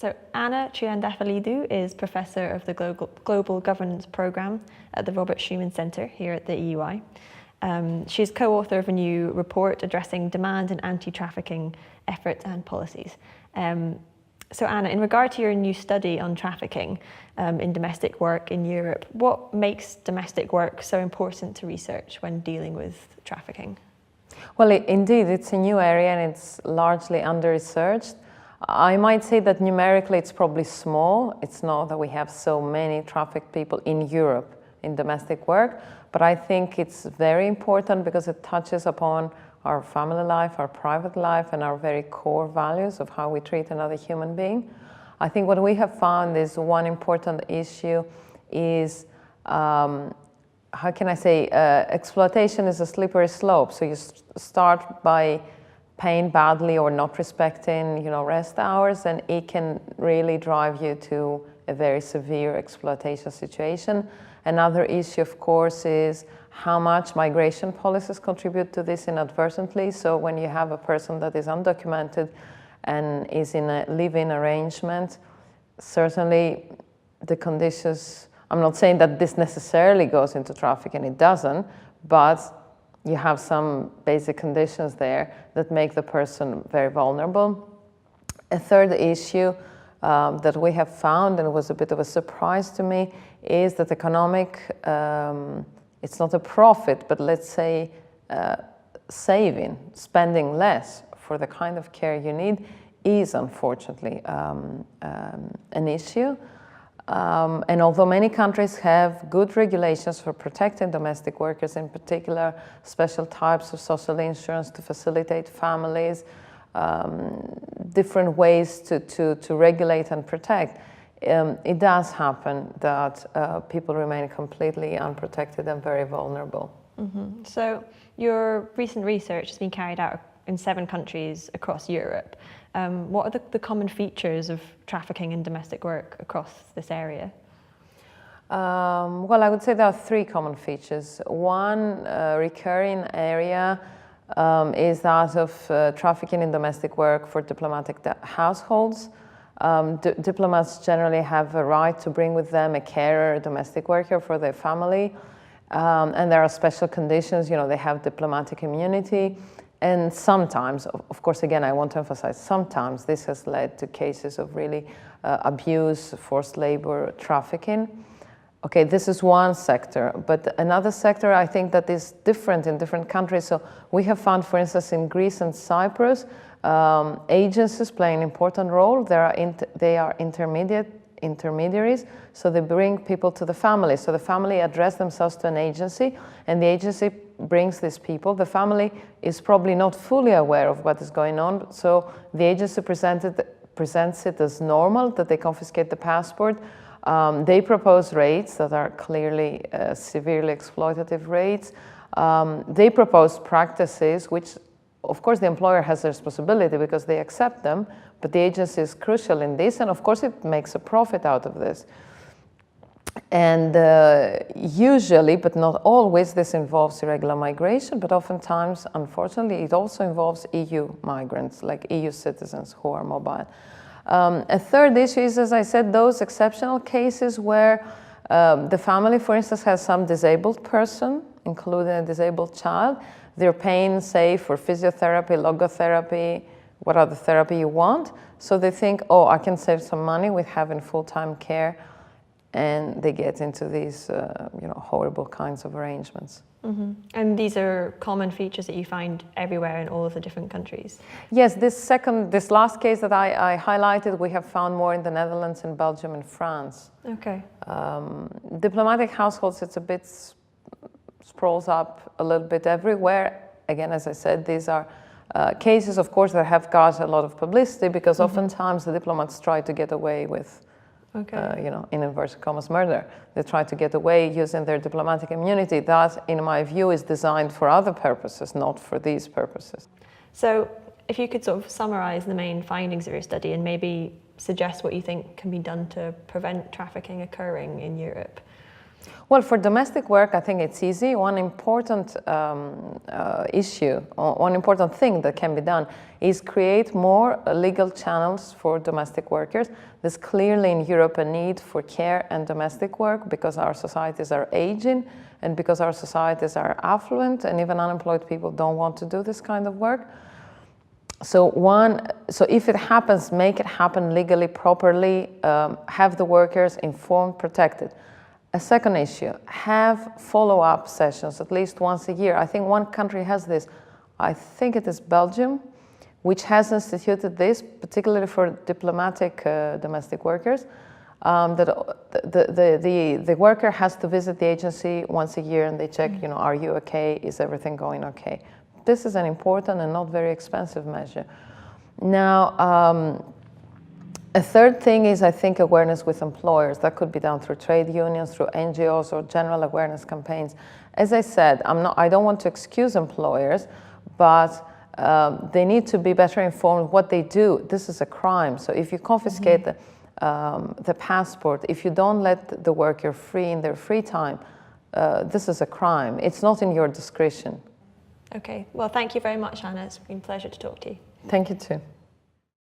So Anna Triandafyllidou is Professor of the Global Governance Programme at the Robert Schuman Centre here at the EUI. She's co-author of a new report addressing demand and anti-trafficking efforts and policies. So Anna, in regard to your new study on trafficking in domestic work in Europe, what makes domestic work so important to research when dealing with trafficking? Well, indeed, it's a new area and it's largely under-researched. I might say that numerically it's probably small. It's not that we have so many trafficked people in Europe in domestic work, but I think it's very important because it touches upon our family life, our private life, and our very core values of how we treat another human being. I think what we have found is one important issue is, how can I say, exploitation is a slippery slope. So you start by paying badly or not respecting, rest hours, and it can really drive you to a very severe exploitation situation. Another issue, of course, is how much migration policies contribute to this inadvertently. So when you have a person that is undocumented and is in a live-in arrangement, certainly the conditions, I'm not saying that this necessarily goes into trafficking, it doesn't, but you have some basic conditions there that make the person very vulnerable. A third issue that we have found, and it was a bit of a surprise to me, is that economic, it's not a profit, but let's say spending less for the kind of care you need is unfortunately an issue. And although many countries have good regulations for protecting domestic workers, in particular special types of social insurance to facilitate families, different ways to regulate and protect, it does happen that people remain completely unprotected and very vulnerable. Mm-hmm. So your recent research has been carried out in 7 countries across Europe. What are the common features of trafficking in domestic work across this area? Well, I would say there are 3 common features. One recurring area is that of trafficking in domestic work for diplomatic households. Diplomats generally have a right to bring with them a carer, a domestic worker for their family. And there are special conditions, they have diplomatic immunity. And sometimes, of course, again, I want to emphasize, sometimes this has led to cases of really abuse, forced labor, trafficking. Okay, this is one sector, but another sector I think that is different in different countries. So we have found, for instance, in Greece and Cyprus, agencies play an important role. They are intermediaries, so they bring people to the family. So the family address themselves to an agency, and the agency brings these people. The family is probably not fully aware of what is going on, so the agency presents it as normal, that they confiscate the passport. They propose rates that are clearly severely exploitative rates. They propose practices which, of course, the employer has a responsibility because they accept them, but the agency is crucial in this, and of course it makes a profit out of this. And usually, but not always, this involves irregular migration, but oftentimes, unfortunately, it also involves EU migrants, like EU citizens who are mobile. A third issue is, as I said, those exceptional cases where the family, for instance, has some disabled person, including a disabled child. They're paying, say, for physiotherapy, logotherapy, what other therapy you want. So they think, oh, I can save some money with having full-time care. And they get into these, horrible kinds of arrangements. Mm-hmm. And these are common features that you find everywhere in all of the different countries? Yes, this last case that I highlighted, we have found more in the Netherlands, in Belgium, and France. Okay. Diplomatic households, it's a bit sprawls up a little bit everywhere. Again, as I said, these are cases, of course, that have got a lot of publicity because oftentimes the diplomats try to get away with in inverted commas, murder. They try to get away using their diplomatic immunity. That, in my view, is designed for other purposes, not for these purposes. So if you could sort of summarize the main findings of your study and maybe suggest what you think can be done to prevent trafficking occurring in Europe. Well, for domestic work, I think it's easy. One important issue, one important thing that can be done is create more legal channels for domestic workers. There's clearly in Europe a need for care and domestic work because our societies are aging and because our societies are affluent, and even unemployed people don't want to do this kind of work. So if it happens, make it happen legally, properly, have the workers informed, protected. A second issue, have follow-up sessions at least once a year. I think one country has this. I think it is Belgium, which has instituted this, particularly for diplomatic domestic workers, that the worker has to visit the agency once a year and they check, you know, are you okay? Is everything going okay? This is an important and not very expensive measure. Now, a third thing is, I think, awareness with employers. That could be done through trade unions, through NGOs, or general awareness campaigns. As I said, I don't want to excuse employers, but they need to be better informed what they do. This is a crime. So if you confiscate the passport, if you don't let the worker free in their free time, this is a crime. It's not in your discretion. Okay. Well, thank you very much, Anna. It's been a pleasure to talk to you. Thank you too.